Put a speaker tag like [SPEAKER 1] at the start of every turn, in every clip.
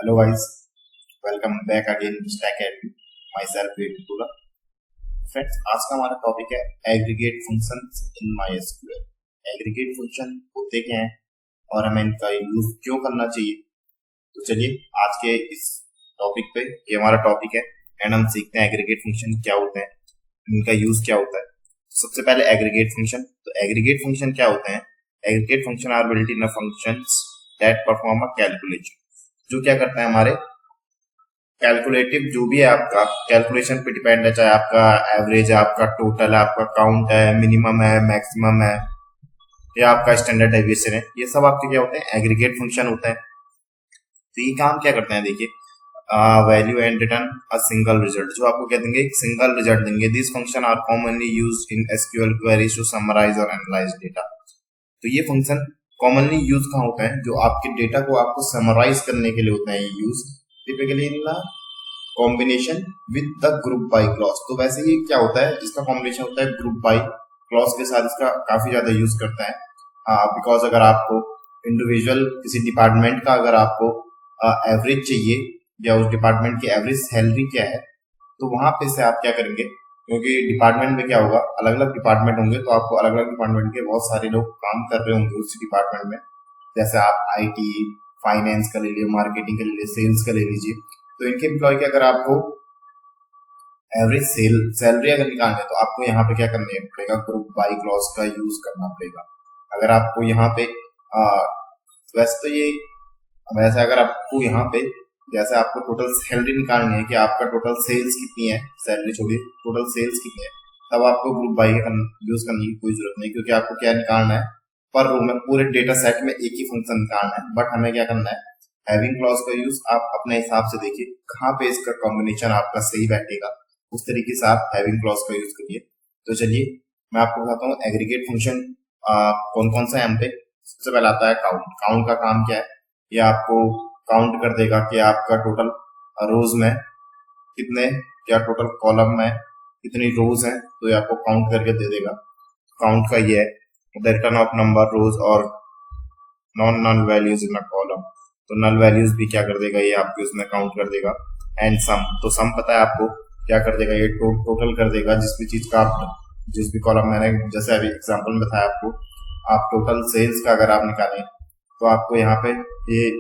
[SPEAKER 1] Hello guys, welcome back again to Stack Academy. Myself Vedpura. Friends, आज का हमारा topic है aggregate functions in MySQL। Aggregate function होते क्या हैं और हमें इनका यूज क्यों करना चाहिए। तो चलिए आज के इस टॉपिक पे, ये हमारा टॉपिक है एंड हम सीखते हैं एग्रीगेट फंक्शन क्या होते हैं, इनका यूज क्या होता है। सबसे पहले एग्रीगेट फंक्शन। तो एग्रीगेट फंक्शन क्या होते हैं? Aggregate function are built in functions that perform a calculation, जो क्या करता है हमारे कैलकुलेटिव जो भी है आपका कैलकुलेशन पे डिपेंड है, चाहे आपका एवरेज है, आपका टोटल है, आपका काउंट है, मिनिमम है, मैक्सिमम है या आपका स्टैंडर्ड डेविएशन है, ये सब आपके क्या होते हैं? एग्रीगेट फंक्शन होते हैं। तो ये काम क्या करते हैं? देखिए, value and return a single result, जो आपको क्या देंगे? एक सिंगल रिजल्ट देंगे। This function are commonly used in SQL queries to summarise और एनालाइज डेटा। तो ये फंक्शन कॉमनली यूज कहाँ होता है? जो आपके डेटा को आपको समराइज करने के लिए होता है ये use, typically in combination with the group by clause. तो वैसे ये क्या होता है? इसका कॉम्बिनेशन होता है ग्रुप बाय क्लॉज के साथ, इसका काफी ज्यादा यूज करता है। बिकॉज अगर आपको इंडिविजुअल किसी डिपार्टमेंट का अगर आपको एवरेज चाहिए या उस डिपार्टमेंट की एवरेज सैलरी क्या है, तो वहां पे से आप क्या करेंगे? क्योंकि डिपार्टमेंट में क्या होगा, अलग अलग डिपार्टमेंट होंगे, तो आपको अलग अलग डिपार्टमेंट के बहुत सारे लोग काम कर रहे होंगे उस डिपार्टमेंट में। जैसे आप आईटी, फाइनेंस का ले लीजिए, मार्केटिंग का ले लीजिए, सेल्स का ले लीजिए। तो इनके एम्प्लॉय की अगर आपको एवरेज सैलरी अगर निकालनी है, तो आपको यहाँ पे क्या करना पड़ेगा? ग्रुप बाय क्लॉज का यूज करना पड़ेगा। अगर आपको यहाँ पे वैसे तो ये वैसे अगर आपको यहाँ पे जैसे आपको टोटल सैलरी निकालनी है कि आपका टोटल सेल्स कितनी है, सैलरी छोड़ी, टोटल सेल्स कितनी है, तब आपको ग्रुप बाय यूज करने की कोई जरूरत नहीं, क्योंकि आपको क्या निकालना है? पर रो में पूरे डेटा सेट में एक ही फंक्शन निकालना है। बट हमें क्या करना है? हैविंग क्लॉज का यूज आप अपने हिसाब से देखिए कहाँ पे इसका कॉम्बिनेशन आपका सही बैठेगा, उस तरीके से आप हैविंग क्लॉज का यूज करिए। तो चलिए मैं आपको बताता हूँ एग्रीगेट फंक्शन कौन कौन सा है हम पे। सबसे पहले आता है काउंट। काउंट का काम क्या है? ये आपको काउंट कर देगा कि आपका टोटल रोज में कितने, क्या टोटल कॉलम में कितनी रोज हैं, तो ये आपको काउंट करके दे देगा। काउंट का ये है the return of number rows और non null values in a column. तो नल वैल्यूज भी क्या कर देगा? ये आपके उसमें काउंट कर देगा। एंड सम, तो सम पता है आपको क्या कर देगा? ये टोटल कर देगा जिस भी चीज का आप जिस भी कॉलम, मैंने जैसे अभी एग्जांपल में बताया आपको, आप टोटल सेल्स का अगर आप निकालें तो आपको यहाँ पे ये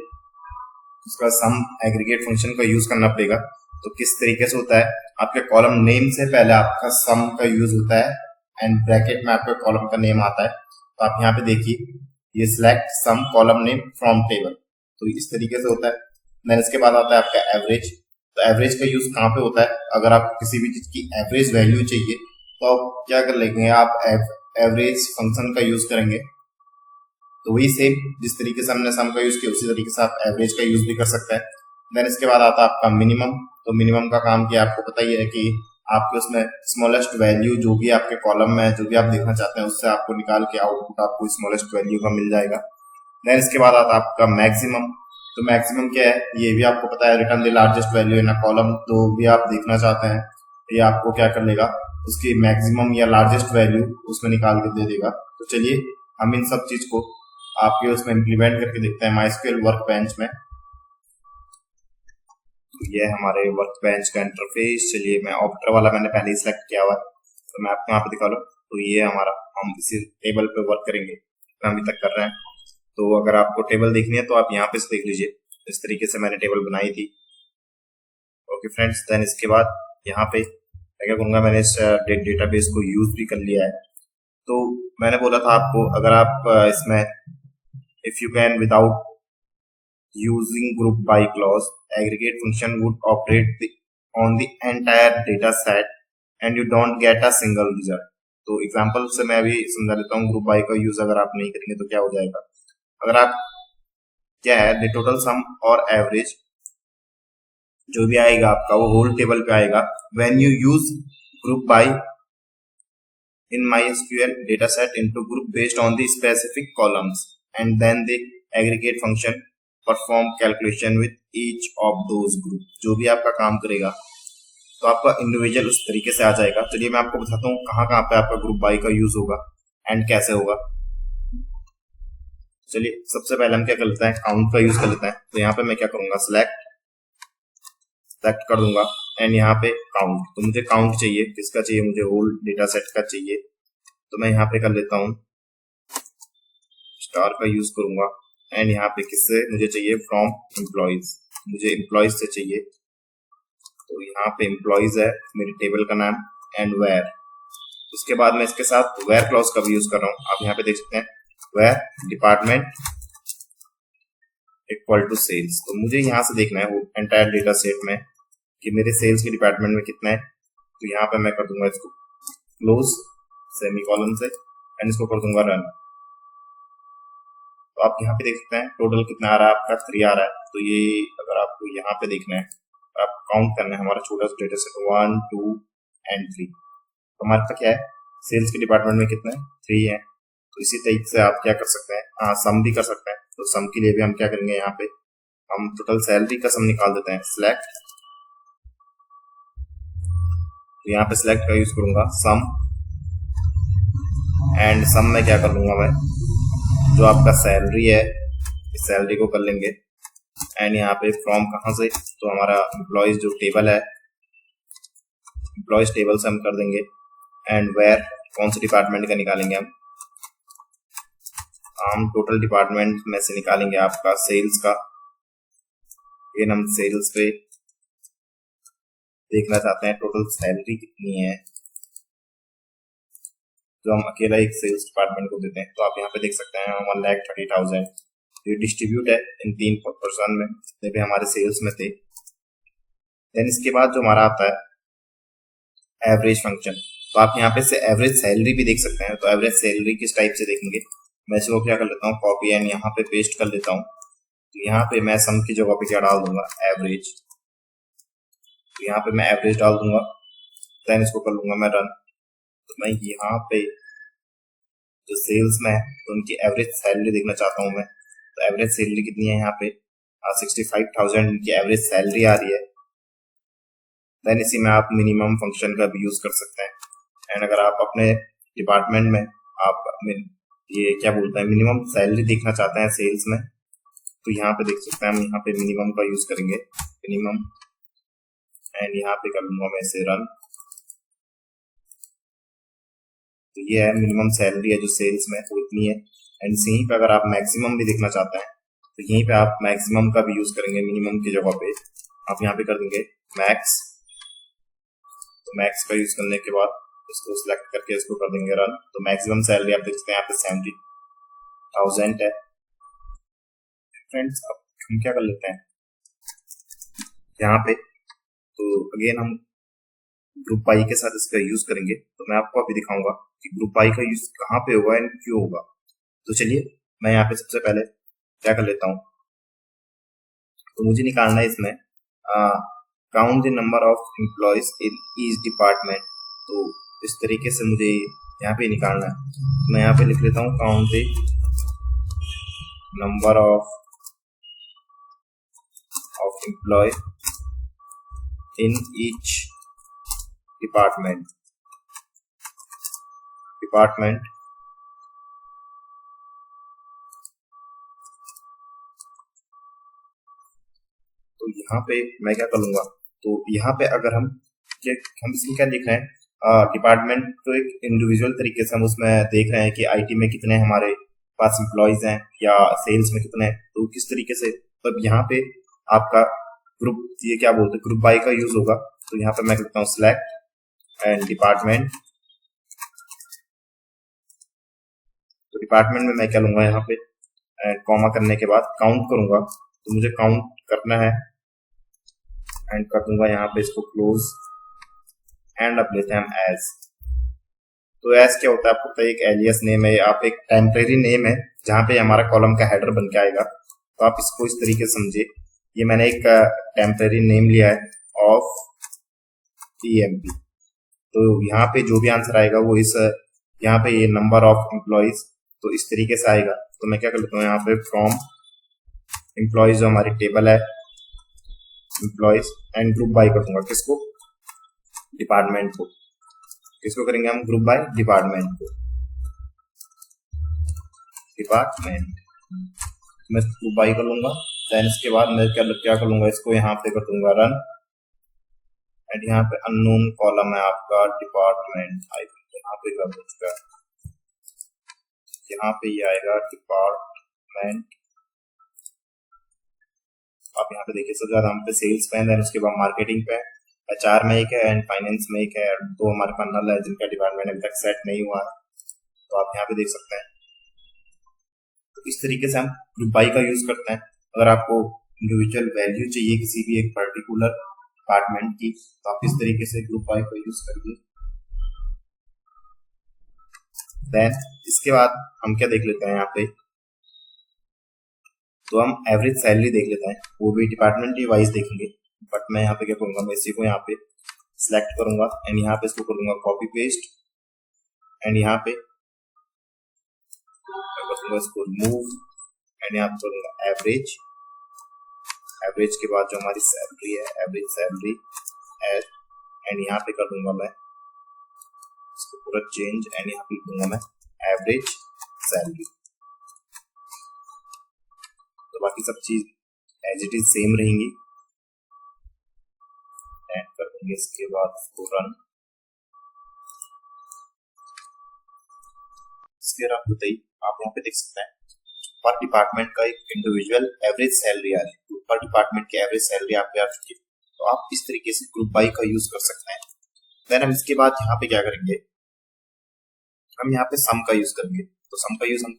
[SPEAKER 1] उसका सम एग्रीगेट फंक्शन का यूज करना पड़ेगा। तो किस तरीके से होता है? आपके कॉलम नेम से पहले आपका सम का यूज होता है एंड ब्रैकेट में आपके कॉलम का नेम आता है। तो आप यहाँ पे देखिए, ये select some column name from table, तो इस तरीके से होता है। देन इसके बाद आता है आपका एवरेज। तो एवरेज का यूज कहाँ पे होता है? अगर आपको किसी भी चीज की एवरेज वैल्यू चाहिए तो आप क्या कर लेंगे? आप एवरेज फंक्शन का यूज करेंगे। तो वही सेम जिस तरीके से हमने सम का यूज किया, उसी तरीके से आप एवरेज का यूज भी कर सकते हैं। देन इसके बाद आता है आपका मिनिमम। तो मिनिमम का काम क्या, आपको पता ही है कि आपके उसमें स्मॉलेस्ट वैल्यू जो भी आपके कॉलम में है, जो भी आप देखना चाहते हैं, उससे आपको निकाल के आउटपुट आपको स्मॉलेस्ट वैल्यू का मिल जाएगा। देन इसके बाद आता है आपका मैक्सिमम। तो मैक्सिमम क्या है? ये भी आपको पता है, return the largest value in a column. तो भी आप देखना चाहते हैं, ये आपको क्या कर लेगा? उसकी मैक्सिमम या लार्जेस्ट वैल्यू उसमें निकाल के दे देगा। तो चलिए हम इन सब चीज को आपके उसमें इम्प्लीमेंट करके देखते हैं MySQL वर्क बेंच में। तो ये है हमारे वर्क बेंच का इंटरफेस। चलिए, मैं ऑप्टर वाला मैंने पहले ही सिलेक्ट किया हुआ है, तो मैं आपको यहाँ पे दिखा लूँ। तो ये हमारा, हम इसी टेबल पे वर्क करेंगे, तो हम अभी तक कर रहे हैं। तो अगर आपको टेबल देखनी है तो आप यहाँ पे से देख लीजिए, इस तरीके से मैंने टेबल बनाई थी। ओके फ्रेंड्स, देन इसके बाद यहाँ पे मैं क्या करूँगा, मैंने इस डेटाबेस को यूज भी कर लिया है। तो मैंने बोला था आपको, अगर आप इसमें if you can without using group by clause, aggregate function would operate on the entire data set and you don't get a single result. तो एग्जांपल से मैं अभी समझा देता हूँ। ग्रुप बाय का यूज अगर आप नहीं करेंगे तो क्या हो जाएगा? अगर आप क्या है, द टोटल सम और एवरेज जो भी आएगा आपका, वो होल टेबल पे आएगा। When you use group by in MySQL dataset into group based on the specific columns, and then the aggregate function perform calculation with each of those group। जो भी आपका काम करेगा तो आपका इंडिविजुअल उस तरीके से आ जाएगा। चलिए मैं आपको बताता हूँ कहाँ कहाँ पे आपका ग्रुप बाय का यूज होगा एंड कैसे होगा। चलिए सबसे पहले हम क्या कर लेते हैं, काउंट का यूज कर लेते हैं। तो यहाँ पे मैं क्या करूंगा, सिलेक्ट सेलेक्ट कर दूंगा एंड यहाँ पे काउंट। तो मुझे काउंट चाहिए, किसका चाहिए, मुझे होल डेटा सेट का चाहिए। तो मैं यहाँ पे कर लेता हूँ स्टार का यूज करूंगा एंड यहाँ पे किससे मुझे चाहिए, फ्रॉम एम्प्लॉइज, मुझे एम्प्लॉइज से चाहिए। तो यहाँ पे एम्प्लॉइज है मेरी टेबल का नाम एंड वेयर। उसके बाद मैं इसके साथ वेयर क्लॉज का भी यूज कर रहा हूँ। आप यहाँ पे देख सकते हैं where department equal to sales. तो मुझे यहाँ से देखना है वो एंटायर डेटा सेट में कि मेरे सेल्स के डिपार्टमेंट में कितना है। तो यहाँ पे मैं कर दूंगा इसको क्लोज सेमीकोलन से एंड इसको कर दूंगा रन। तो आप यहाँ पे देख सकते हैं टोटल कितना आ रहा है आपका, 3 आ रहा है। तो ये अगर आपको यहाँ पे देखना है, आप काउंट करना है हमारा छोटा सा डेटा सेट 1 2 एंड 3। तो हमारे पास क्या है, सेल्स के डिपार्टमेंट में कितना है, 3 है। तो इसी तरीके से आप क्या कर सकते हैं, सम भी कर सकते हैं। तो सम के लिए भी हम क्या करेंगे, यहाँ पे हम टोटल सैलरी का सम निकाल देते हैं, सिलेक्ट। तो यहाँ पे सिलेक्ट का यूज करूंगा सम एंड सम में क्या कर लूंगा मैं, जो आपका सैलरी है इस सैलरी को कर लेंगे एंड यहाँ पे फ्रॉम कहाँ से, तो हमारा एम्प्लॉयज जो टेबल है एम्प्लॉयज टेबल से हम कर देंगे एंड वेयर कौन से डिपार्टमेंट का निकालेंगे हम टोटल डिपार्टमेंट में से निकालेंगे आपका सेल्स का। ये हम सेल्स पे देखना चाहते हैं टोटल सैलरी कितनी है, जो हम अकेला एक सेल्स डिपार्टमेंट को देते हैं। तो आप यहाँ पे देख सकते हैं 1,30,000 ये डिस्ट्रीब्यूट है इन 3 पर्सन में, जितने भी हमारे सेल्स में थे। देन इसके बाद जो हमारा आता है एवरेज फंक्शन। तो आप यहाँ पे से एवरेज सैलरी भी देख सकते हैं। तो एवरेज सैलरी किस टाइप से देखेंगे, मैं इसको क्या कर लेता हूँ कॉपी एंड यहाँ पे पेस्ट कर लेता हूँ। तो यहाँ पे मैं सम की जगह पे क्या डाल दूंगा, एवरेज। तो यहाँ पे मैं एवरेज डाल दूंगा, देन इसको कर लूंगा मैं रन। तो मैं यहाँ पे जो सेल्स में है तो उनकी एवरेज सैलरी देखना चाहता हूँ मैं। तो एवरेज सैलरी कितनी है, यहाँ पे 65,000 इनकी एवरेज सैलरी आ रही है। देन इसी में आप मिनिमम फंक्शन का भी यूज कर सकते हैं एंड अगर आप अपने डिपार्टमेंट में आप ये क्या बोलते हैं मिनिमम सैलरी देखना चाहते हैं सेल्स में, तो यहाँ पे देख सकते हैं हम यहाँ पे मिनिमम का यूज करेंगे, मिनिमम एंड यहाँ पे कर लूंगा मैं इसे रन। तो ये है मिनिमम सैलरी है जो सेल्स में तो इतनी है। एंड यहीं पे अगर आप मैक्सिमम भी देखना चाहते हैं तो यहीं पे आप मैक्सिमम का भी यूज करेंगे, मिनिमम की जगह पे आप यहाँ पे कर देंगे मैक्स। तो मैक्स का यूज करने के बाद इसको सिलेक्ट करके इसको कर देंगे रन। तो मैक्सिमम सैलरी आप देख सकते हैं यहाँ पे 70,000 है। फ्रेंड्स अब हम क्या कर लेते हैं यहाँ पे, तो अगेन हम ग्रुप बाई के साथ इसका यूज करेंगे। तो मैं आपको अभी दिखाऊंगा कि ग्रुप बाई का यूज कहाँ पे होगा एंड क्यों होगा। तो चलिए मैं यहाँ पे सबसे पहले क्या कर लेता हूँ, तो मुझे निकालना है इसमें count the number of employees in each department. तो इस तरीके से मुझे यहाँ पे निकालना है। तो मैं यहाँ पे लिख लेता हूँ count the number of employee in each department तो यहाँ पे मैं क्या करूंगा, तो यहाँ पे अगर हम इसमें क्या लिख रहे हैं डिपार्टमेंट, तो एक इंडिविजुअल तरीके से हम उसमें देख रहे हैं कि आईटी में कितने हमारे पास एम्प्लॉयज हैं या सेल्स में कितने हैं। तो किस तरीके से, तो यहाँ पे आपका ग्रुप ये क्या बोलते हैं ग्रुप बाय का यूज होगा। तो यहाँ पे मैं करता हूँ सिलेक्ट एंड डिपार्टमेंट। तो डिपार्टमेंट में मैं क्या लूंगा यहाँ पे कॉमा करने के बाद काउंट करूंगा। तो मुझे काउंट करना है एंड कर दूंगा यहाँ पे इसको क्लोज एंड अब लेते हैं हम एज। तो एज क्या होता है आपको पता है, एक एलियस नेम है, आप एक टेम्परेरी नेम है जहाँ पे हमारा कॉलम का हेडर बन के आएगा। तो आप इसको इस तरीके से समझिए, ये मैंने एक टेम्परेरी नेम लिया है ऑफ टीएमपी। तो यहाँ पे जो भी आंसर आएगा वो इस यहाँ पे ये नंबर ऑफ एम्प्लॉयज तो इस तरीके से आएगा। तो मैं क्या कर लेता हूँ यहाँ पे फ्रॉम एम्प्लॉयज जो हमारी टेबल है एम्प्लॉयज एंड ग्रुप बाय कर दूंगा किसको, डिपार्टमेंट को। किसको करेंगे हम, ग्रुप बाय डिपार्टमेंट को, डिपार्टमेंट मैं ग्रुप बाय कर लूंगा। देन इसके बाद मैं क्या कर लूंगा, इसको यहाँ पे कर दूंगा रन। एंड यहाँ पे अननोन कॉलम है आपका डिपार्टमेंट, आई थिंक यहाँ पे कर दूंगा, यहाँ पे ये आएगा डिपार्टमेंट। आप यहाँ पे देखिए सबसे ज्यादा हम पे सेल्स पे है, उसके बाद मार्केटिंग पे, एचआर में एक है एंड फाइनेंस में एक है, तो हमारे पास नल है जिनका डिपार्टमेंट अभी तक सेट नहीं हुआ है, तो आप यहाँ पे देख सकते हैं। तो इस तरीके से हम ग्रुप बाय का यूज करते हैं। अगर आपको इंडिविजुअल वैल्यू चाहिए किसी भी एक पर्टिकुलर डिपार्टमेंट की, तो आप इस तरीके से ग्रुप बाय का यूज करिए। देन इसके बाद हम क्या देख लेते हैं यहाँ पे, तो हम एवरेज सैलरी देख लेते हैं, वो भी डिपार्टमेंट वाइज देखेंगे। बट मैं यहाँ पे क्या करूंगा, मैं इसी को यहाँ पे सिलेक्ट करूंगा एंड यहाँ पे इसको करूंगा कॉपी पेस्ट एंड यहाँ पे मैं करूंगा इसको मूव एंड यहाँ पे करूंगा एवरेज। एवरेज के बाद जो हमारी सैलरी है, एवरेज सैलरी एंड यहाँ पे कर दूंगा मैं इसको पूरा चेंज एंड यहाँ पे दूंगा मैं एवरेज सैलरी। तो बाकी सब चीज एज इट इज सेम रहेंगी। एंड कर देंगे इसके बाद इसको रन। इसके बाद बताइए आप यहाँ पे देख सकते हैं पर डिपार्टमेंट का एक इंडिविजुअल एवरेज सैलरी आ रही है, पर डिपार्टमेंट की एवरेज सैलरी आप पे आ चुकी है। तो आप इस तरीके से ग्रुप बाय का यूज कर सकते हैं। देन हम इसके बाद यहाँ पे क्या करेंगे, हम यहाँ पे सम का यूज करेंगे। तो सम का यूज हम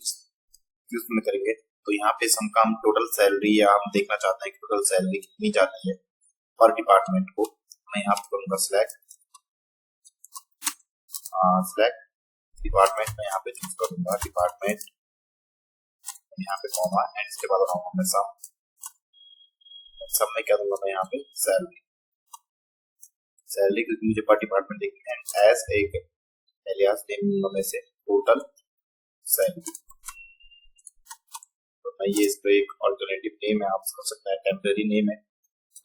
[SPEAKER 1] यूज में करेंगे, तो यहाँ पे सम का हम टोटल सैलरी या हम देखना चाहते हैं कि टोटल सैलरी कितनी जाती है पर डिपार्टमेंट को। मैं यहाँ पे करूंगा सिलेक्ट डिपार्टमेंट, मैं यहाँ पे चूज करूंगा डिपार्टमेंट, यहाँ पे कॉमा एंड इसके बाद बनाऊंगा मैं सम में क्या दूंगा मैं यहाँ पे सैलरी क्योंकि मुझे पर डिपार्टमेंट देखना है, एज एक एलियास नेम दूंगा मैं से टोटल सैलरी। तो मैं ये इसको एक ऑल्टरनेटिव नेम है, आप समझ सकते हैं टेम्परेरी नेम है।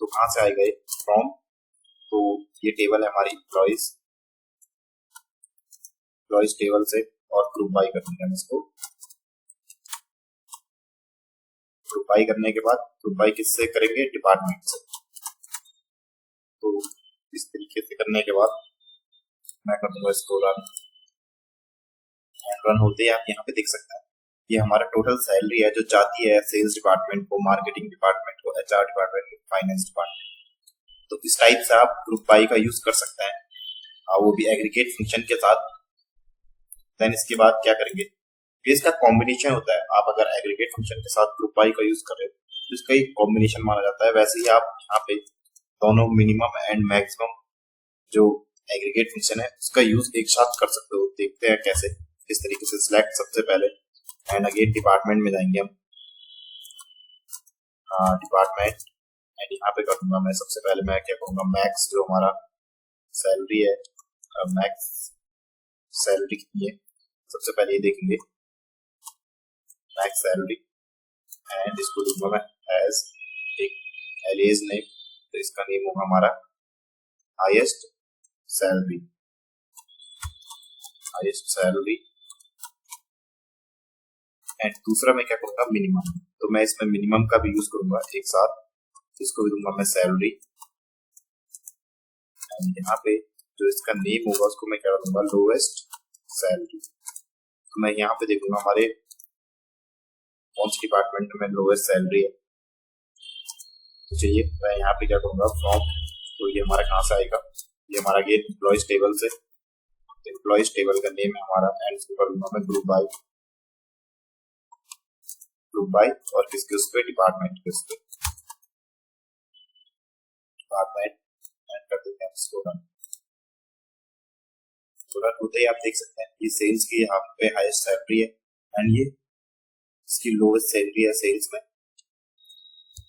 [SPEAKER 1] तो कहाँ से आएगा ये फ्रॉम, तो ये टेबल है हमारी एम्प्लॉइज टेबल से, और ग्रुप बाय कर देंगे इसको। ग्रुप बाय करने के बाद ग्रुप बाय किससे करेंगे, डिपार्टमेंट से। तो इस तरीके से करने के बाद मैं कर दूंगा इसको रन होते ही आप यहाँ पे देख सकते हैं ये हमारा टोटल सैलरी है जो जाती है सेल्स डिपार्टमेंट को, मार्केटिंग डिपार्टमेंट को, एचआर डिपार्टमेंट को, फाइनेंस डिपार्टमेंट। तो इस टाइप से आप ग्रुप बाय का यूज कर सकते हैं, वो भी एग्रीगेट फंक्शन के साथ। देन इसके बाद क्या करेंगे, इसका कॉम्बिनेशन होता है। आप अगर एग्रीगेट फंक्शन के साथ ग्रुप बाय का यूज कर रहे हो तो इसका एक कॉम्बिनेशन माना जाता है। वैसे ही आप यहाँ पे दोनों मिनिमम एंड मैक्सिमम जो एग्रीगेट फंक्शन है उसका यूज एक साथ कर सकते हो। देखते हैं कैसे। इस तरीके से सिलेक्ट सबसे पहले एंड अगेन डिपार्टमेंट में जाएंगे हम, डिपार्टमेंट एंड यहाँ पे करूंगा मैं सबसे पहले मैं क्या करूंगा, मैक्स जो हमारा सैलरी है, मैक्स सैलरी कितनी है सबसे पहले ये देखेंगे, मैक्स सैलरी एंड इसको दूंगा मैं एज एक एलियास नेम। तो इसका नेम होगा हमारा हाईएस्ट सैलरी एंड दूसरा मैं क्या करूंगा, मिनिमम। तो मैं इसमें मिनिमम का भी यूज करूंगा एक साथ, इसको भी दूंगा मैं सैलरी एंड यहाँ पे जो इसका नेम होगा उसको मैं क्या दूंगा, लोएस्ट सैलरी। तो मैं यहाँ पे देखूंगा हमारे कौन सी डिपार्टमेंट में लोएस्ट सैलरी है। तो चलिए मैं यहाँ पे क्या करूंगा, फ्रॉम, तो ये हमारा कहाँ से आएगा, ये हमारा गेट एम्प्लॉइज टेबल से। एम्प्लॉइज टेबल का नेम है हमारा एंड इसको करूंगा मैं ग्रुप बाय और किसके उस पे, डिपार्टमेंट के उस पे, डिपार्टमेंट एंड कर देते हैं इसको रन। तो रन होते ही आप देख सकते हैं ये सेल्स की यहाँ पे हाईएस्ट सैलरी है एंड ये इसकी लोएस्ट सैलरी है सेल्स में।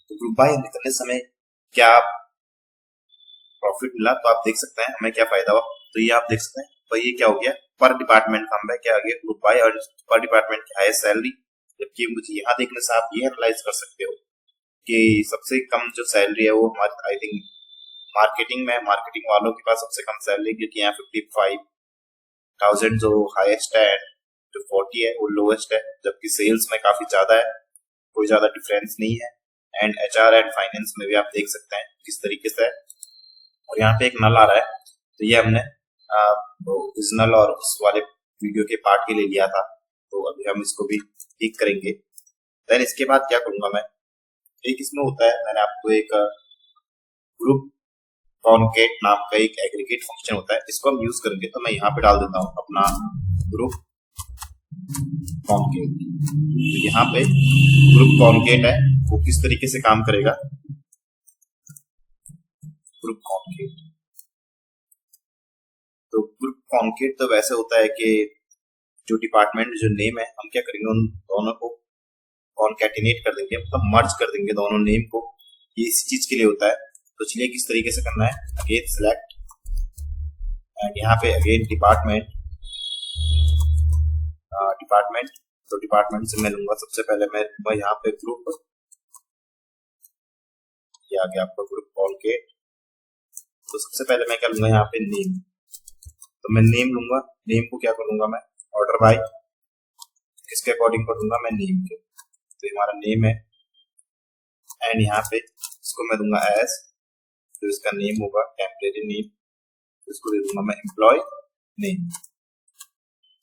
[SPEAKER 1] तो ग्रुप बाय निकलने समय क्या प्रॉफिट मिला, तो आप देख सकते हैं हमें क्या फायदा हुआ। तो ये आप देख सकते हैं, तो ये क्या हो गया, पर डिपार्टमेंट का हम क्या आ गया ग्रुप बाय और पर डिपार्टमेंट की हाईएस्ट सैलरी। जबकि मुझे यहाँ देखने से आप ये एनालाइज कर सकते हो कि सबसे कम जो सैलरी है वो हमारी आई थिंक मार्केटिंग में, मार्केटिंग वालों के पास सबसे कम सैलरी, क्योंकि यहाँ 55,000 जो हाईएस्ट है, जो 40 है वो लोएस्ट है। जबकि सेल्स में काफी ज्यादा है, कोई ज्यादा डिफरेंस नहीं है। एंड एचआर एंड फाइनेंस में भी आप देख सकते हैं किस तरीके से है। और यहाँ पे एक नल आ रहा है, तो ये हमने ओरिजिनल और उस वाले वीडियो के पार्ट के लिए लिया था, तो अभी हम इसको भी ठीक करेंगे। देन इसके बाद क्या करूंगा मैं, एक इसमें होता है, मैंने आपको एक ग्रुप कॉनकेट नाम का एक एग्रीगेट फंक्शन होता है, इसको हम यूज करेंगे। तो मैं यहाँ पे डाल देता हूँ अपना ग्रुप कॉनकेट। तो यहाँ पे ग्रुप कॉनकेट है, वो किस तरीके से काम करेगा, ग्रुप कॉनकेट। तो ग्रुप कॉनकेट तो वैसे होता है कि जो डिपार्टमेंट जो नेम है, हम क्या करेंगे, उन दोनों को कॉनकैटिनेट कर देंगे, मतलब मर्ज कर देंगे दोनों नेम को। ये इस चीज के लिए होता है। तो चलिए किस तरीके से करना है, अगेन सिलेक्ट एंड यहाँ पे अगेन डिपार्टमेंट, डिपार्टमेंट। तो डिपार्टमेंट से मैं लूंगा सबसे पहले मैं यहाँ पे ग्रुप, ये आ गया आपका ग्रुप कॉनकेट। तो सबसे पहले मैं क्या लूंगा यहाँ पे नेम, तो मैं नेम लूंगा। नेम को क्या करूंगा मैं, ऑर्डर बाय, किसके अकॉर्डिंग करूंगा मैं, नेम के। तो ये हमारा नेम है एंड यहाँ पे इसको मैं दूंगा एज, तो इसका नेम होगा टेम्परेरी नेम, इसको दे दूंगा मैं एम्प्लॉय नेम।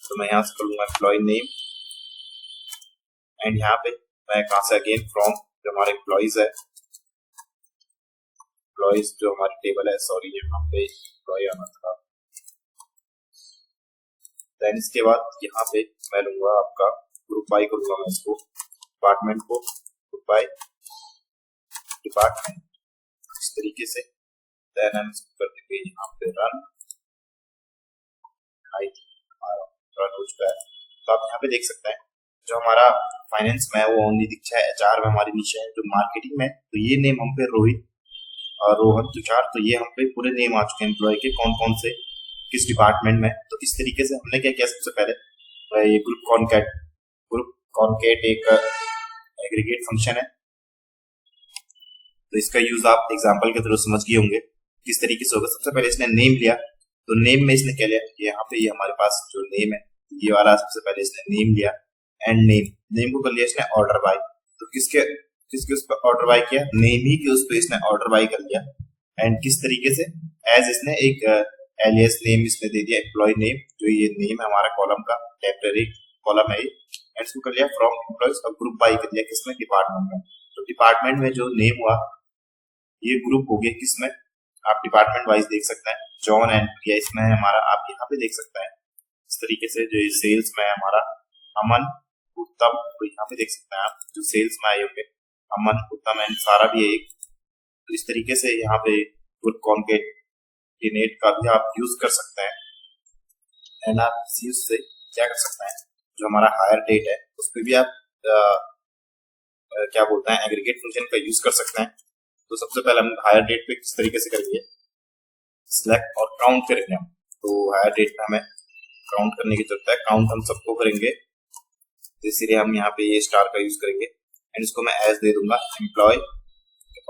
[SPEAKER 1] तो मैं यहाँ से करूंगा एम्प्लॉय नेम एंड यहाँ पे मैं कहाँ से, अगेन फ्रॉम, जो हमारे एम्प्लॉयज है, एम्प्लॉयज जो हमारी टेबल है, सॉरी यहाँ पे एम्प्लॉय आना था। देन इसके बाद यहाँ पे मैं लूंगा आपका ग्रुप बाय करूंगा मैं इसको, डिपार्टमेंट को ग्रुप बाय डिपार्टमेंट, इस तरीके से। देन हम इसको कर देंगे यहाँ पे रन, रन हो चुका है। तो आप यहाँ पे देख सकते हैं जो हमारा फाइनेंस में है वो ओनली दीक्षा है, एचआर में हमारी नीचे है, जो मार्केटिंग में, तो ये नेम हम पे रोहित और रोहन तुषार, तो ये हम पे पूरे नेम आ चुके हैं एम्प्लॉय के, कौन कौन से किस डिपार्टमेंट में। तो इस तरीके से हमने क्या किया, सबसे पहले ये ग्रुप कॉनकेट एक एग्रीगेट फंक्शन है, तो इसका यूज आप एग्जांपल के थ्रू समझ गए होंगे किस तरीके से होगा। सबसे पहले इसने नेम लिया, तो नेम में इसने क्या लिया, यहाँ पे ये हमारे पास जो नेम है ये वाला, सबसे पहले इसने नेम लिया एंड नेम को कर लिया इसने ऑर्डर बाय। तो किसके किसके उस पर ऑर्डर बाय किया, नेम ही के उस पर इसने ऑर्डर बाय कर लिया एंड किस तरीके से, एज इसने एक एलियस नेम इसने दे दिया एम्प्लॉय नेम, जो ये नेम है हमारा कॉलम का, टेम्परेरी कॉलम है, एंड इसको कर लिया फ्रॉम एम्प्लॉयज और ग्रुप बाय कर दिया किसमें, डिपार्टमेंट में। तो डिपार्टमेंट में जो नेम हुआ ये ग्रुप हो गया किसमें, आप डिपार्टमेंट वाइज देख सकते हैं, जॉन एंड प्रिया इसमें है हमारा, आप यहाँ पे देख सकते हैं इस तरीके से। जो ये सेल्स में है हमारा अमन उत्तम, तो यहाँ पे देख सकते हैं आप जो सेल्स में आए होंगे अमन उत्तम एंड सारा भी है एक। तो इस तरीके से यहाँ पे ग्रुप कॉनकेटिनेट का भी आप यूज कर सकते हैं एंड आप इस यूज से क्या कर सकते हैं, जो हमारा हायर डेट है उस पर भी आप क्या बोलते हैं, एग्रीगेट फंक्शन का यूज कर सकते हैं। तो सबसे पहले हम हायर डेट पे किस तरीके से करेंगे, सिलेक्ट और काउंट करेंगे हम। तो हायर डेट में हमें काउंट करने की जरूरत है, काउंट हम सबको करेंगे, तो इसीलिए हम यहाँ पे ये स्टार का यूज करेंगे एंड इसको मैं एज दे दूंगा एम्प्लॉय,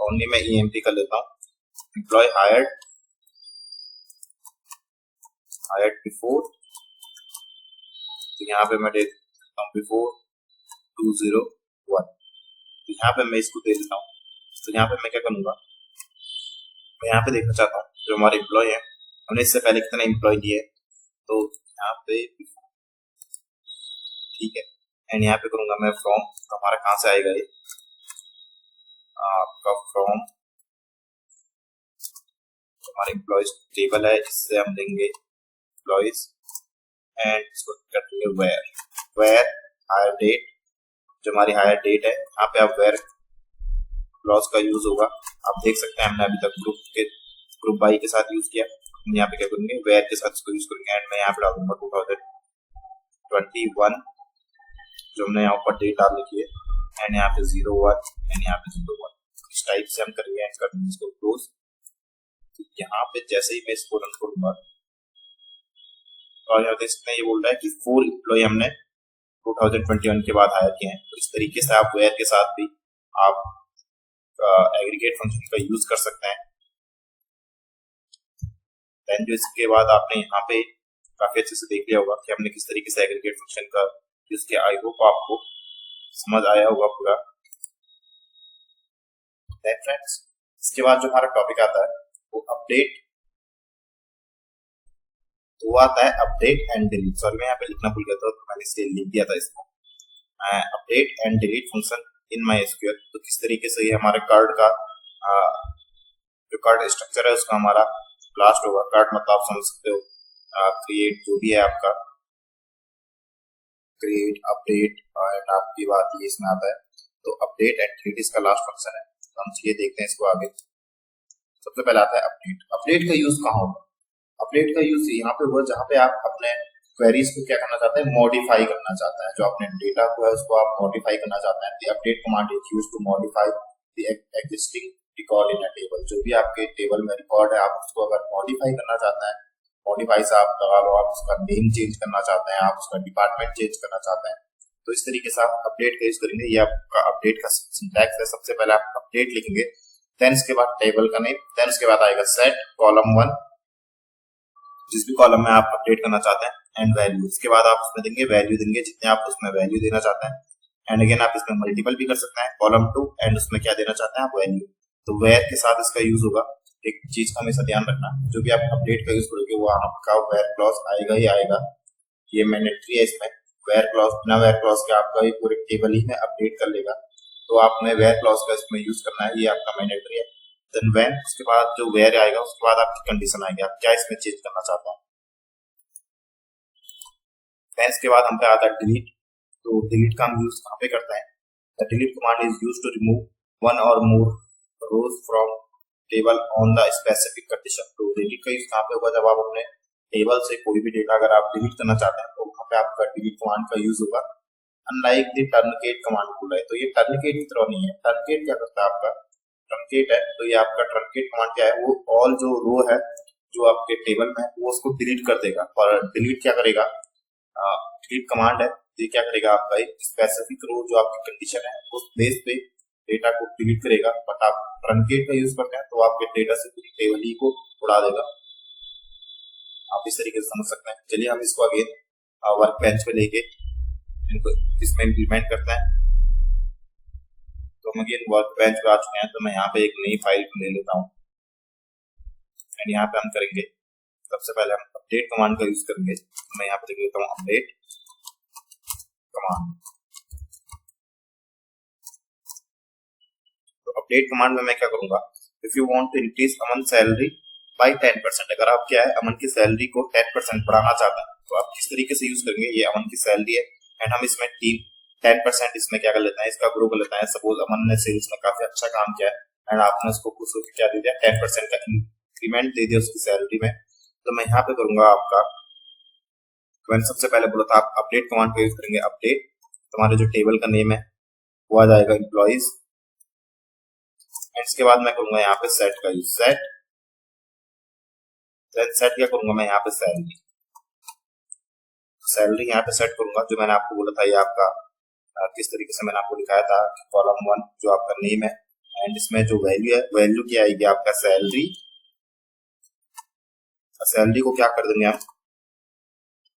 [SPEAKER 1] ओनली मैं ईएमपी कर लेता हूँ, एम्प्लॉय हायर्ड बिफोर, तो यहाँ पे मैं दे देता हूँ बिफोर 201, तो यहाँ पे मैं इसको दे देता हूँ। तो यहाँ पे मैं क्या करूंगा, मैं यहाँ पे देखना चाहता हूँ जो हमारे एम्प्लॉय है हमने इससे पहले कितने एम्प्लॉय लिए, तो यहाँ पे ठीक है एंड यहाँ पे करूंगा मैं फ्रॉम, तो हमारा कहाँ से आएगा ये, आपका फ्रॉम हमारे एम्प्लॉयज टेबल है, इससे हम देंगे एम्प्लॉयज एंड इसको कर देंगे वेयर हायर डेट, जो हमारी हायर डेट है यहाँ पे आप वेयर क्लॉज का यूज होगा। आप देख सकते हैं हमने अभी तक ग्रुप बाई के साथ यूज किया, हम यहाँ पे क्या करेंगे वेयर के साथ इसको यूज करेंगे एंड मैं यहाँ पे डाल दूंगा 2021, जो हमने यहाँ पर डेट डाल रखी है एंड यहाँ पे 01 एंड यहाँ पे 01, इस टाइप से हम करेंगे एंड कर देंगे इसको क्लोज। तो यहाँ पे जैसे ही मैं इसको रन करूंगा और यहाँ देख सकते हैं ये बोल रहा है कि 4 एम्प्लॉय हमने 2021 के बाद हायर किए हैं। तो इस तरीके से आप वेयर के साथ भी आप एग्रीगेट फंक्शन का यूज कर सकते हैं। देन जो इसके बाद आपने यहाँ पे काफी अच्छे से देख लिया होगा कि हमने किस तरीके से एग्रीगेट फंक्शन का यूज किया। आई होप आपको समझ आया होगा पूरा। फ्रेंड्स इसके बाद जो हमारा टॉपिक आता है वो अपडेट तो वो आता है अपडेट एंड डिलीट। सॉरी मैं यहाँ पे लिखना भूल गया था, तो मैंने इसलिए लिख दिया था इसको। Update and delete function in my SQL. तो किस तरीके से ये हमारे कार्ड का जो कार्ड स्ट्रक्चर है उसका हमारा ब्लास्ट होगा। कार्ड मतलब आप समझ सकते हो क्रिएट जो भी है आपका, क्रिएट अपडेट एंड आपकी बात ये इसमें आता है। तो अपडेट एंड डिलीट इसका लास्ट फंक्शन है। तो हम चलिए देखते हैं इसको आगे। सबसे पहले आता है अपडेट। अपडेट का यूज कहाँ होगा? अपडेट का यूज यहाँ पे हुआ जहाँ पे आप अपने क्वेरीज को क्या करना चाहते हैं, मॉडिफाई करना चाहते हैं। जो अपने डेटा को है उसको आप मॉडिफाई करना चाहते हैं। The update command is used to modify the existing record in a table. जो भी आपके टेबल में रिकॉर्ड है आप उसको अगर मॉडिफाई करना चाहते हैं, मॉडिफाई से आप लगा लो आप उसका नेम चेंज करना चाहते हैं, आप उसका डिपार्टमेंट चेंज करना चाहते हैं, तो इस तरीके से आप अपडेट का यूज करेंगे। ये आपका अपडेट का सिंटैक्स है। सबसे पहले आप अपडेट लिखेंगे, देन उसके बाद टेबल का नेम, देन उसके बाद आएगा सेट कॉलम 1, जिस भी कॉलम में आप अपडेट करना चाहते हैं, एंड वैल्यू। उसके बाद आप उसमें देंगे वैल्यू, देंगे जितने आप उसमें वैल्यू देना चाहते हैं। एंड अगेन आप इसमें मल्टीपल भी कर सकते हैं, कॉलम 2, एंड उसमें क्या देना चाहते हैं आप, वैल्यू। तो वेयर के साथ इसका यूज होगा। एक चीज का हमेशा ध्यान रखना, जो भी आप अपडेट का यूज करोगे वो आपका वेयर क्लॉज आएगा ही आएगा। ये मैंडेटरी है इसमें। वेयर क्लॉज, बिना वेयर क्लॉज के आपका ये पूरे टेबल ही में अपडेट कर लेगा। तो आपने वेयर क्लॉज का इसमें यूज करना है, ये आपका मैंडेटरी है। देन व्हेन, उसके बाद जो वेयर आएगा उसके बाद आपकी कंडीशन आएगी, आप क्या इसमें चेंज करना चाहते हैं। देन इसके बाद हम पे आता है डिलीट। तो डिलीट का हम यूज कहाँ पे करते हैं? The delete command is used to remove one or more rows from table on the specific condition. तो डिलीट का यूज कहाँ पे होगा? जब आप अपने टेबल से कोई भी डेटा अगर आप डिलीट करना चाहते हैं तो वहाँ पे आपका डिलीट कमांड का यूज होगा। अनलाइक द टर्नकेट कमांड बोला है, तो ये टर्नकेट की तरह नहीं है। टर्नकेट क्या करता है आपका? ट्रंकेट है, तो ये आपका ट्रंकेट कमांड क्या है, वो ऑल जो रो है जो आपके टेबल में है वो उसको डिलीट कर देगा। और डिलीट क्या करेगा? डिलीट कमांड है, ये क्या करेगा आपका एक स्पेसिफिक रो जो आपकी कंडीशन है उस बेस पे डेटा को डिलीट करेगा। बट आप ट्रंकेट का यूज करते हैं तो आपके डेटा से पूरी टेबल ही को उड़ा देगा। आप इस तरीके से समझ सकते हैं। चलिए हम इसको आगे वर्क बेंच पे लेके इनको इसमें इम्प्लीमेंट करते हैं। तो हम अगेन वर्क बेंच पे आ चुके हैं, तो मैं यहाँ पे एक नई फाइल ले लेता हूँ एंड यहाँ पे हम करेंगे, सबसे पहले हम अपडेट कमांड का यूज करेंगे। मैं यहाँ पे लिख लेता हूँ अपडेट कमांड। तो अपडेट कमांड में मैं क्या करूंगा, if you want to increase Aman salary by 10%, अगर आप क्या है अमन की सैलरी को 10% बढ़ाना चाहते हैं तो आप किस तरीके से यूज करेंगे। ये अमन की सैलरी है एंड हम इसमें 10% इसमें क्या कर लेते हैं, इसका ग्रो कर लेते हैं। सपोज अमन ने सेल्स में काफी अच्छा काम किया है एंड आपने उसको खुश होकर क्या दे दिया, 10% का इंक्रीमेंट दे दिया उसकी सैलरी में। तो मैं यहाँ पे करूंगा आपका, मैंने सबसे पहले बोला था आप अपडेट कमांड का यूज करेंगे। अपडेट, तुम्हारे जो टेबल का नेम है वो आ जाएगा एम्प्लॉइज, एंड इसके बाद मैं करूंगा यहाँ पे सेट का यूज, सेट। देन सेट क्या करूंगा मैं यहाँ पे सैलरी, सैलरी यहाँ पे सेट करूंगा। जो मैंने आपको बोला था ये आपका किस तरीके से मैंने आपको दिखाया था, कॉलम 1 जो आपका नेम है एंड इसमें जो वैल्यू है, वैल्यू क्या आएगी आपका सैलरी। सैलरी को क्या कर देंगे हम,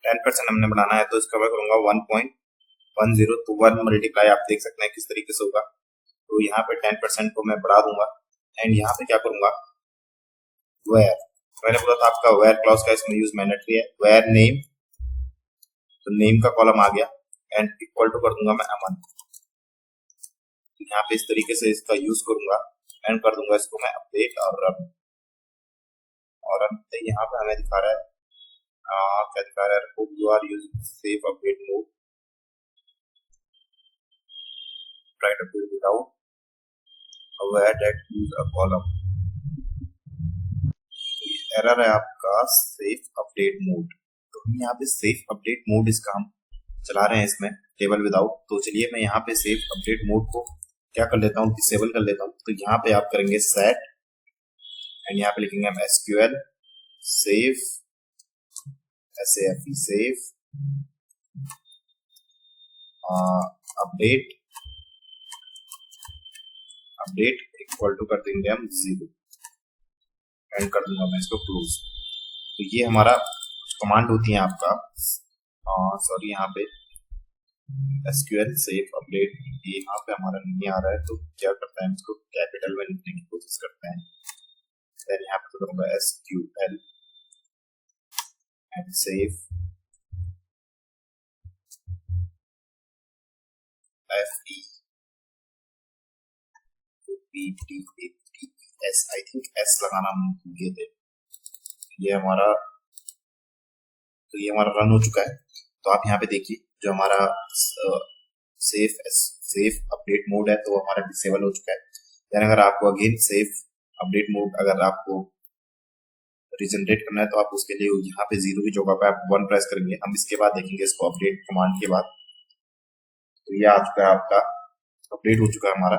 [SPEAKER 1] 10% हमने बनाना है तो इसका मैं करूंगा 1.10, तो 1 मल्टीप्लाई आप देख सकते हैं किस तरीके से होगा। तो यहाँ पे 10% को मैं बढ़ा दूंगा एंड यहाँ पे क्या करूंगा, वेयर। मैंने बोला था आपका वेयर क्लॉज का इसमें यूज मैंडेटरी है। वेयर नेम, तो नेम का कॉलम आ गया एंड इक्वल टू कर दूंगा मैं अमन। यहाँ पे इस तरीके से इसका यूज करूंगा एंड कर दूंगा इसको मैं अपडेट और रन। और यहाँ पे हमें दिखा रहा है क्या दिखा रहा है, hope you are using safe update mode, try to update without where that use a column. Error है आपका सेफ अपडेट मोड। तो हम यहाँ पे सेफ अपडेट मोड इसका हम चला रहे हैं इसमें टेबल विदाउट। तो चलिए मैं यहाँ पे सेफ अपडेट मोड को क्या कर लेता हूँ, डिसेबल कर लेता हूँ। तो यहाँ पे आप करेंगे सेट एंड यहाँ पे लिखेंगे हम SQL safe, SAFE safe update, update equal to कर देंगे हम 0 एंड कर दूंगा मैं इसको क्लोज। तो ये हमारा कमांड होती है आपका, सॉरी यहाँ पे SQL सेफ अपडेट, ये यहाँ पे हमारा नहीं आ रहा है तो क्या करते हैं, इसको कैपिटल में लिखने की कोशिश करते हैं। फिर यहाँ पे करूंगा SQL and save FEPTES, I think S लगाना हम भूल थे। ये हमारा तो ये हमारा रन हो चुका है। तो आप यहाँ पे देखिए जो हमारा सेफ अपडेट मोड है तो वो हमारा डिसेबल हो चुका है। यानी अगर आपको अगेन सेफ अपडेट मोड अगर आपको रिजनरेट करना है तो आप उसके लिए यहाँ पे 0 की जगह पे आप 1 प्रेस करेंगे। हम इसके बाद देखेंगे इसको अपडेट कमांड के बाद। तो ये आ चुका है आपका अपडेट हो चुका है हमारा।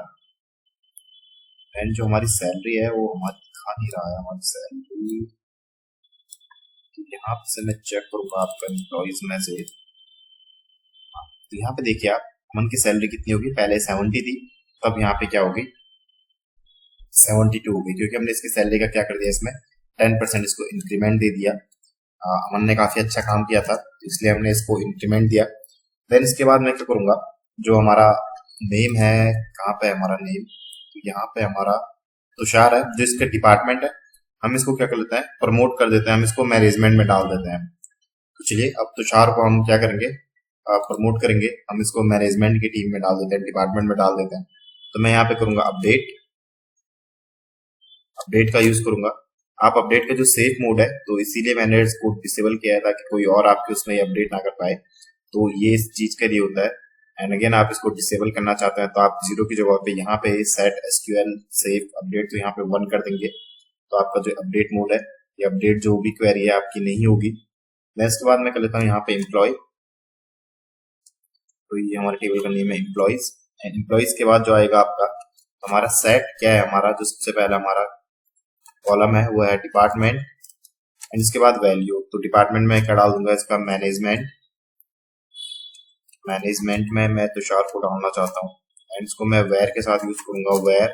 [SPEAKER 1] एंड जो हमारी सैलरी है वो हमारी दिखा नहीं रहा है हमारी सैलरी। यहाँ से मैं चेक करूंगा आपका एम्प्लॉइज में से। तो यहाँ पे देखिए आप मन की सैलरी कितनी होगी, पहले 70 थी तो अब यहाँ पे क्या होगी 72 होगी, क्योंकि हमने इसकी सैलरी का क्या कर दिया इसमें 10% इसको इंक्रीमेंट दे दिया। अमन ने काफी अच्छा काम किया था इसलिए हमने इसको इंक्रीमेंट दिया। देन इसके बाद मैं क्या करूंगा जो हमारा नेम है, कहाँ पे हमारा नेम, तो यहाँ पे हमारा तुषार है जो इसका डिपार्टमेंट है। हम इसको क्या कर लेते हैं प्रमोट कर देते हैं, हम इसको मैनेजमेंट में डाल देते हैं। तो चलिए अब तुषार को हम क्या करेंगे प्रमोट करेंगे, हम इसको मैनेजमेंट की टीम में डाल देते हैं, डिपार्टमेंट में डाल देते हैं। तो मैं यहाँ पे करूंगा अपडेट का यूज करूंगा। आप अपडेट का जो सेफ मोड है तो इसीलिए मैंने इसको डिसेबल किया था कि कोई और आपके उसमें अपडेट ना कर पाए, तो ये इस चीज के लिए होता है। एंड अगेन आप इसको डिसेबल करना चाहते हैं तो आप 0 की जगह पे यहाँ पे सेट SQL सेफ अपडेट तो यहाँ पे 1 कर देंगे। तो आपका जो अपडेट मोड है ये अपडेट जो भी क्वेरी है आपकी नहीं होगी। नेक्स्ट बाद मैं कर लेता हूँ यहाँ पे एम्प्लॉय। तो ये हमारे टेबल का नेम है एम्प्लॉइज। एम्प्लॉइज के बाद जो आएगा आपका हमारा सेट क्या है, हमारा जो सबसे पहला हमारा कॉलम है वो है डिपार्टमेंट। एंड इसके बाद वैल्यू, तो डिपार्टमेंट में क्या डाल दूंगा इसका मैनेजमेंट में मैं तुषार को डालना चाहता हूँ। एंड इसको मैं वेयर के साथ यूज करूंगा, वेयर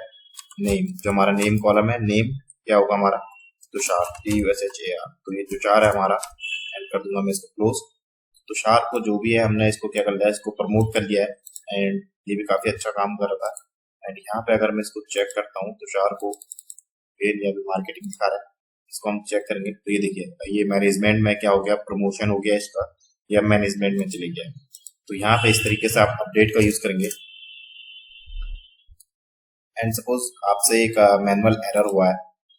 [SPEAKER 1] नेम, जो हमारा नेम कॉलम है, नेम क्या होगा हमारा तुषार TUSHAR, तो ये तुषार है हमारा। एंड कर दूंगा मैं इसको क्लोज। तुषार को जो भी है हमने इसको क्या कर लिया, इसको प्रमोट कर लिया है एंड ये भी काफी अच्छा काम कर रहा था। एंड यहाँ पे अगर मैं इसको चेक करता हूँ तुषार को, फिर ये अभी मार्केटिंग दिखा रहा है, इसको हम चेक करेंगे तो ये देखिए ये मैनेजमेंट में क्या हो गया, प्रमोशन हो गया इसका, या मैनेजमेंट में चले गया। तो यहाँ पे इस तरीके से आप अपडेट का यूज करेंगे। एंड सपोज आपसे एक मैनुअल एरर हुआ है,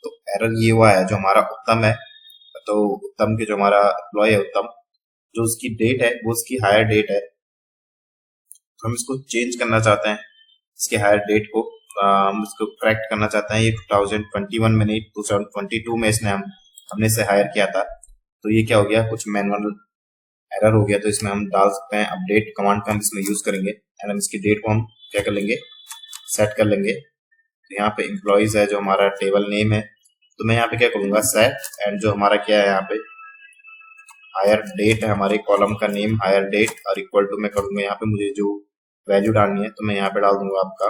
[SPEAKER 1] तो एरर ये हुआ है जो हमारा उत्तम है, तो उत्तम के जो हमारा एम्प्लॉय है उत्तम, जो उसकी डेट है वो उसकी हायर डेट है, तो हम इसको चेंज करना चाहते हैं इसके हायर डेट को। हम इसको करेक्ट करना चाहते हैं। ये 2021 में नहीं 2022 में इसने हमने इसे हायर किया था, तो ये क्या हो गया कुछ मैनुअल एरर हो गया, तो इसमें हम डाल सकते हैं अपडेट कमांड का हम इसमें यूज करेंगे। एंड हम इसकी डेट को हम क्या कर लेंगे सेट कर लेंगे। तो यहाँ पे एम्प्लॉइज है जो हमारा टेबल नेम है, तो मैं यहाँ पे क्या करूंगा सेट, एंड जो हमारा क्या है यहाँ पे हायर डेट है, हमारे कॉलम का नेम हायर डेट और इक्वल टू मैं करूंगा यहाँ पे मुझे जो वैल्यू डालनी है, तो मैं यहाँ पे डाल दूंगा आपका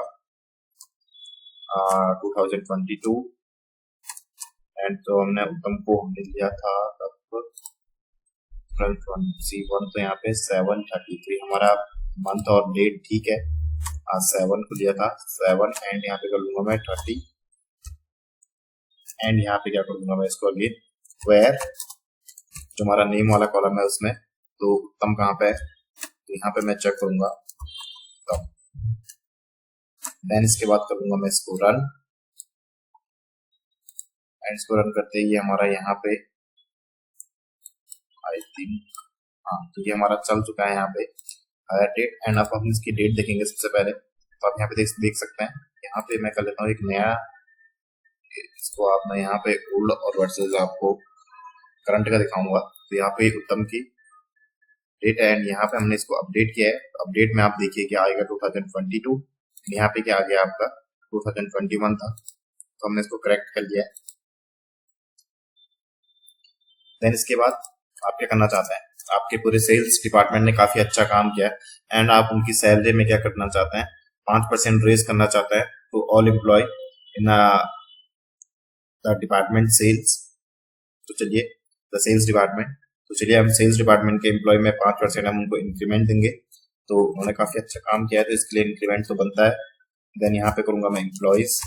[SPEAKER 1] 2022। एंड तो हमने उत्तम को हमने लिया था तब C1, तो यहाँ पे 733 हमारा मंथ और डेट ठीक है, 7 को लिया था 7। एंड यहाँ पे कर लूंगा मैं 30। एंड यहाँ पे क्या कर दूंगा मैं इसको अगेन वेयर, जो हमारा नेम वाला कॉलम है उसमें, तो उत्तम कहाँ पे है, तो यहाँ पे मैं चेक करूंगा उत्तम। देन इसके बाद करूंगा मैं इसको रन। एंड इसको रन करते ही हमारा यहाँ पे आई थिंक हाँ, तो ये हमारा चल चुका है यहाँ पे हायर डेट। एंड अब हम इसकी डेट देखेंगे सबसे पहले, तो आप यहाँ पे देख सकते हैं। यहाँ पे मैं कर लेता हूँ एक नया, इसको आप मैं यहाँ पे ओल्ड और वर्सेस आपको करंट का दिखाऊंगा। तो यहाँ पे उत्तम की डेट है एंड यहाँ पे हमने इसको अपडेट किया है। तो अपडेट में आप देखिए क्या आएगा 2022, यहाँ पे क्या आ गया आपका 2021 था, तो हमने इसको करेक्ट कर लिया है। देन इसके बाद आप क्या करना चाहते हैं, आपके पूरे सेल्स डिपार्टमेंट ने काफी अच्छा काम किया है एंड आप उनकी सैलरी में क्या करना चाहते हैं 5% रेज करना चाहते हैं to all employee in the department sales. तो चलिए द सेल्स डिपार्टमेंट, तो चलिए हम सेल्स डिपार्टमेंट के एम्प्लॉय में 5% हम उनको इंक्रीमेंट देंगे। तो उन्होंने काफी अच्छा काम किया है तो इसके लिए इंक्रीमेंट तो बनता है। देन यहाँ पे करूंगा मैं एम्प्लॉयज,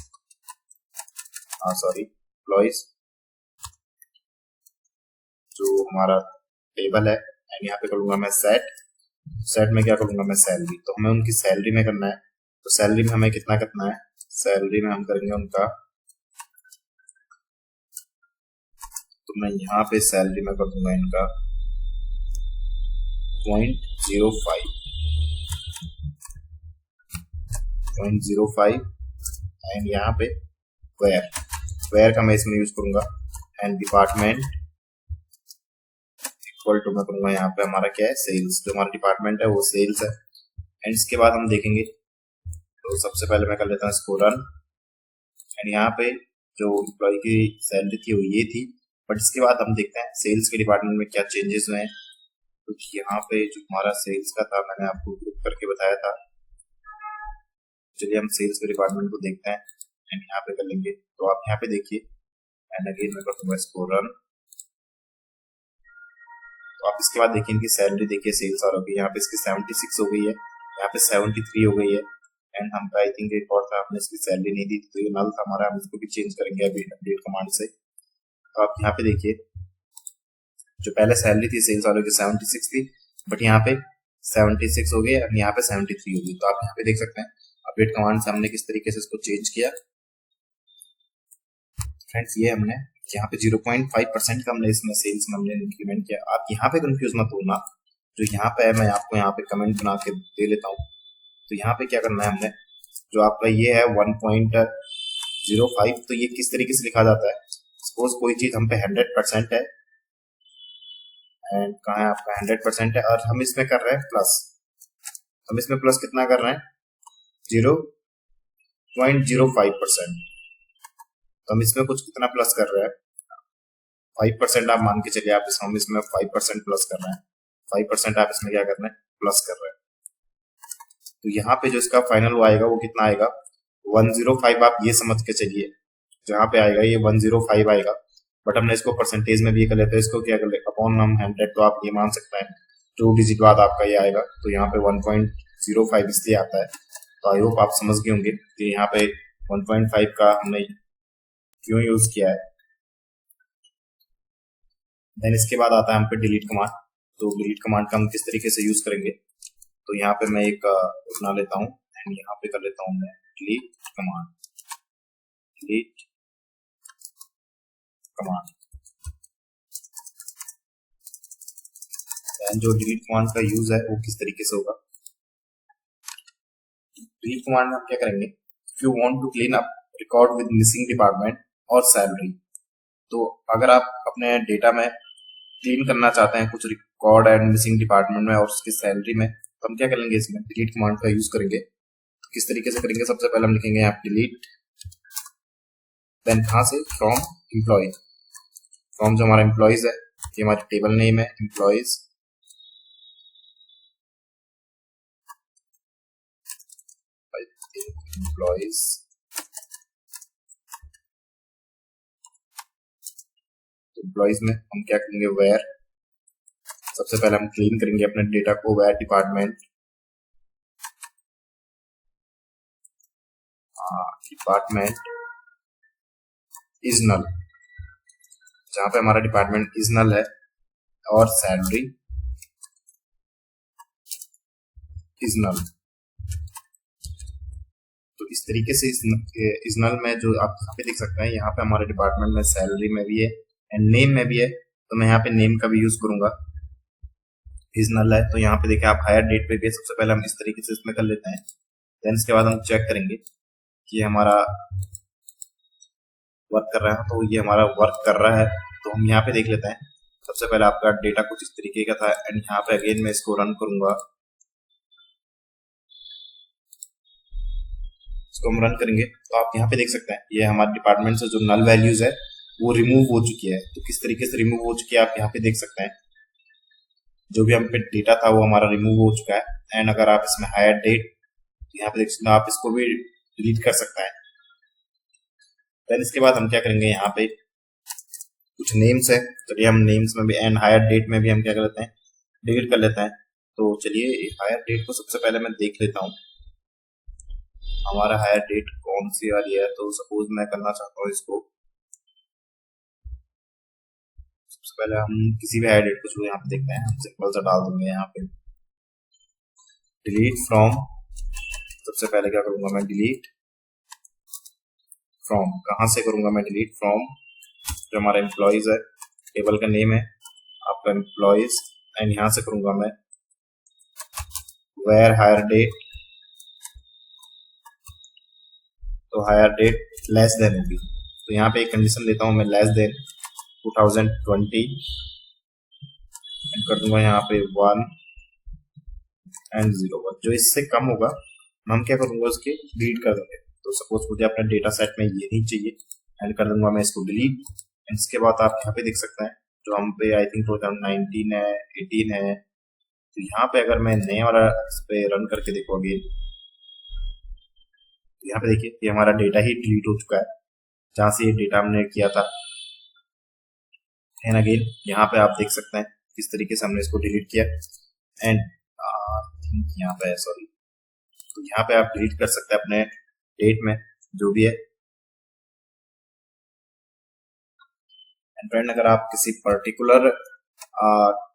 [SPEAKER 1] एम्प्लॉयज जो हमारा टेबल है एंड यहाँ पे करूंगा मैं सेट में क्या करूंगा मैं सैलरी। तो हमें उनकी सैलरी में करना है, तो सैलरी में हमें कितना करना है, सैलरी में हम करेंगे उनका, तो मैं यहाँ पे सैलरी में कर दूंगा इनका 0.05 एंड यहाँ पे वेयर का मैं इसमें यूज करूंगा एंड डिपार्टमेंट इक्वल टू मैं करूंगा यहाँ पे हमारा क्या है सेल्स, जो हमारा डिपार्टमेंट है वो सेल्स है। एंड इसके बाद हम देखेंगे, तो सबसे पहले मैं कर लेता हूँ इसको रन एंड यहाँ पे जो एम्प्लॉय की सैलरी थी वो ये थी, बट इसके बाद हम देखते हैं सेल्स के डिपार्टमेंट में क्या चेंजेस हुए हैं। तो यहाँ पे जो हमारा सेल्स का था मैंने आपको ग्रुप करके बताया था, चलिए हम सेल्स के डिपार्टमेंट को देखते हैं एंड यहाँ पे कर लेंगे। तो आप यहाँ पे देखिए एंड अगेन मैं कर दूंगा इसको रन। तो आप इसके बाद देखिए इनकी सैलरी देखिए सेल्स वालों की, यहाँ पे इसकी 76 हो गई है, यहाँ पे 73 हो गई है एंड हमका आई थिंक एक और था आपने इसकी सैलरी नहीं दी थी, तो ये नल था हमारा, हम इसको भी चेंज करेंगे अभी अपडेट कमांड से। तो आप यहाँ पे देखिए जो पहले सैलरी थी सेल्स वालों की 76 थी, बट यहाँ पे 76 हो गई और यहाँ पे 73 हो गई। तो आप यहाँ पे देख सकते हैं अपडेट कमांड से हमने किस तरीके से इसको चेंज किया। फ्रेंड्स ये हमने यहाँ पे 0.5% का हमने इसमें सेल्स में हमने इंक्रीमेंट किया। आप यहाँ पे कंफ्यूज मत होना, जो यहाँ पे है मैं आपको यहाँ पे कमेंट बना के दे लेता हूँ। तो यहाँ पे क्या करना है हमने, जो आपका ये है 1.05, तो ये किस तरीके से लिखा जाता है, सपोज कोई चीज हम पे 100% है एंड कहाँ है आपका 100% है और हम इसमें कर रहे हैं प्लस, हम इसमें प्लस कितना कर रहे हैं 0.05%, तो हम इसमें कुछ कितना प्लस कर रहे हैं 5%, आप मान के चलिए आप हम इसमें 5% प्लस कर रहे हैं, 5% आप इसमें क्या कर रहे हैं प्लस कर रहे हैं। तो यहाँ पे जो इसका फाइनल वो आएगा वो कितना आएगा 105, आप ये समझ के चलिए जहाँ पे आएगा ये 105 आएगा, बट हमने इसको परसेंटेज में भी कर लेते हैं, इसको क्या कर ले अपॉन हम 100, तो आप ये मान सकते हैं 2 डिजिट बाद आपका ये आएगा, तो यहाँ पे 1.05 इसलिए आता है। तो आई होप आप समझ गए होंगे कि यहाँ पे 1.5 का हमने क्यों यूज किया है। देन इसके बाद आता है हम पे डिलीट कमांड। तो डिलीट कमांड का हम किस तरीके से यूज करेंगे, तो यहाँ पे मैं एक बना लेता हूँ एंड यहाँ पे कर लेता हूँ मैं delete command, delete command and जो डिलीट कमांड का यूज है वो किस तरीके से होगा। डिलीट कमांड में हम क्या करेंगे, if you want to clean up record with missing department और सैलरी, तो अगर आप अपने डेटा में क्लीन करना चाहते हैं कुछ रिकॉर्ड एंड मिसिंग डिपार्टमेंट में और उसकी सैलरी में, तो हम क्या करेंगे इसमें डिलीट कमांड का यूज करेंगे। तो किस तरीके से करेंगे, सबसे पहले हम लिखेंगे यहाँ डिलीट, देन कहाँ से फ्रॉम एम्प्लॉय, फ्रॉम जो हमारा एम्प्लॉयज है, ये हमारी टेबल नेम है एम्प्लॉयज, एम्प्लॉयज एम्प्लॉयज में हम क्या करेंगे वेयर, सबसे पहले हम क्लीन करेंगे अपने डेटा को, वेयर डिपार्टमेंट इज नल, जहां पे हमारा डिपार्टमेंट इज नल है और सैलरी इज नल। तो इस तरीके से इस नल में जो आप यहाँ पे देख सकते हैं, यहाँ पे हमारे डिपार्टमेंट में सैलरी में भी है एंड नेम में भी है, तो मैं यहाँ पे नेम का भी यूज करूंगा, इज नल है। तो यहाँ पे देखिए आप हायर डेट पे भी, सबसे पहले हम इस तरीके से इसमें कर लेते हैं, देन इसके बाद हम चेक करेंगे कि हमारा वर्क कर रहा है, तो ये हमारा वर्क कर रहा है। तो हम यहाँ पे देख लेते हैं, सबसे पहले आपका डेटा कुछ इस तरीके का था एंड यहाँ पे अगेन मैं इसको रन करूंगा, इसको हम रन करेंगे तो आप यहाँ पे देख सकते हैं ये हमारे डिपार्टमेंट से जो नल वैल्यूज है वो रिमूव हो चुकी है। तो किस तरीके से रिमूव हो चुकी है आप यहाँ पे देख सकते हैं, जो भी हम पे डेटा था वो हमारा रिमूव हो चुका है एंड अगर आप इसमें हायर डेट यहाँ पे देख सकते हैं, आप इसको भी डिलीट कर सकते हैं। देन इसके बाद हम क्या करेंगे, यहाँ पे कुछ नेम्स है, चलिए हम नेम्स में भी एंड हायर डेट में भी हम क्या कर लेते हैं डिलीट कर लेते हैं। तो चलिए हायर डेट को सबसे पहले मैं देख लेता हूँ हमारा हायर डेट कौन सी वाली है। तो सपोज मैं करना चाहता हूँ इसको, पहले हम किसी भी एडिट को यहाँ पे देखते हैं, हम सिंपल सा डाल दूंगे यहाँ पे डिलीट फ्रॉम। सबसे पहले क्या करूंगा मैं, डिलीट फ्रॉम। कहाँ से करूंगा मैं डिलीट फ्रॉम? जो हमारा एम्प्लॉयज है, टेबल का नेम है आपका एम्प्लॉयज, एंड यहाँ से करूंगा मैं वेयर हायर डेट। तो हायर डेट लेस देन होगी, तो यहाँ पे एक कंडीशन लेता हूँ मैं, लेस देन 2020 एंड कर दूंगा यहाँ पे 1 एंड 0। जो इससे कम होगा हम क्या करूंगा, उसके डिलीट कर देंगे। तो सपोज मुझे अपने डेटा सेट में ये नहीं चाहिए, एंड कर दूंगा मैं इसको डिलीट। इसके बाद आप यहाँ पे देख सकते हैं जो हम पे आई थिंक 2019 है, 18 है। तो यहाँ पे अगर मैं नए वाला इस पे रन करके देखो अगेन, यहाँ पे देखिए ये हमारा डेटा ही डिलीट हो चुका है जहाँ से ये डेटा हमने किया था। एंड अगेन यहाँ पे आप देख सकते हैं किस तरीके से हमने इसको डिलीट किया। एंड यहाँ पे सॉरी, तो यहाँ पे आप डिलीट कर सकते हैं अपने डेट में जो भी है। एंड फ्रेंड, अगर आप किसी पर्टिकुलर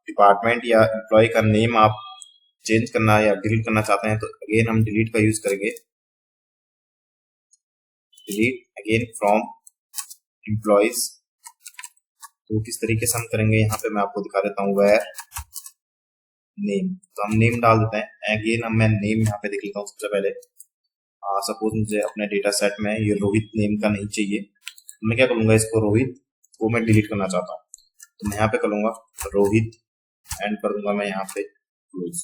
[SPEAKER 1] डिपार्टमेंट या एम्प्लॉय का नेम आप चेंज करना या डिलीट करना चाहते हैं तो अगेन हम डिलीट का यूज करेंगे, डिलीट अगेन फ्रॉम एम्प्लॉयज। तो किस तरीके से हम करेंगे यहाँ पे मैं आपको दिखा देता हूँ, वेयर नेम। तो हम नेम डाल देते हैं। अगेन हम मैं नेम यहाँ पे देख लेता हूँ सबसे पहले। सपोज मुझे अपने डेटा सेट में ये रोहित नेम का नहीं चाहिए, तो मैं क्या करूंगा, इसको रोहित को मैं डिलीट करना चाहता हूँ, तो मैं यहाँ पे करूंगा रोहित एंड करूंगा मैं यहाँ पे क्लोज।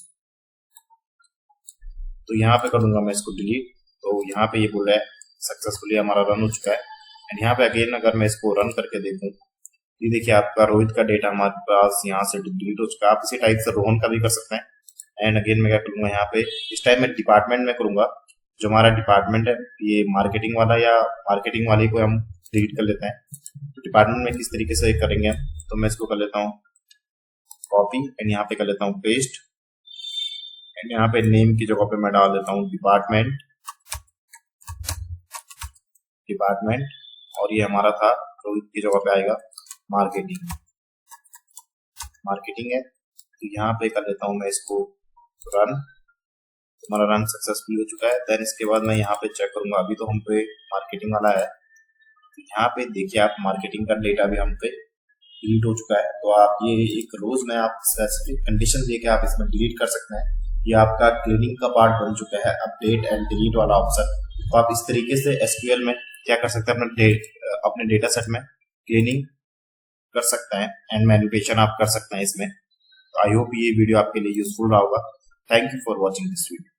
[SPEAKER 1] तो यहाँ पे करूंगा मैं इसको डिलीट। तो यहाँ पे ये बोल रहा है सक्सेसफुली हमारा रन हो चुका है। एंड यहाँ पे अगेन अगर मैं इसको रन करके देखूँ, ये देखिए आपका रोहित का डेटा हमारे पास यहाँ से डिलीट हो चुका है। आप इसी टाइप से रोहन का भी कर सकते हैं। एंड अगेन मैं क्या करूंगा, यहाँ पे इस टाइम मैं डिपार्टमेंट में करूंगा, जो हमारा डिपार्टमेंट है ये मार्केटिंग वाला या मार्केटिंग वाले को हम डिलीट कर लेते हैं। तो डिपार्टमेंट में किस तरीके से करेंगे, तो मैं इसको कर लेता हूँ कॉपी एंड यहाँ पे कर लेता हूँ पेस्ट। एंड यहाँ पे नेम की जगह पे मैं डाल देता हूँ डिपार्टमेंट, और ये हमारा था रोहित की जगह पे आएगा मार्केटिंग है। तो यहाँ पे कर लेता हूँ मैं इसको रन। हमारा रन सक्सेसफुल हो चुका है। देन इसके बाद मैं यहाँ पे चेक करूंगा, अभी तो हम पे मार्केटिंग वाला है। तो यहाँ पे देखिए आप मार्केटिंग का डेटा भी हम पे डिलीट हो चुका है। तो आप ये एक रोज में आप स्पेसिफिक कंडीशन देके आप इसमें डिलीट कर सकते हैं। ये आपका क्लीनिंग का पार्ट बन चुका है, अपडेट एंड डिलीट वाला ऑप्शन। तो आप इस तरीके से एसक्यूएल में क्या कर सकते हैं, अपने डेटा सेट में क्लीनिंग कर सकते हैं एंड मैनिपुलेशन आप कर सकते हैं इसमें। तो आई होप ये वीडियो आपके लिए यूजफुल रहा होगा। Thank you for watching this video.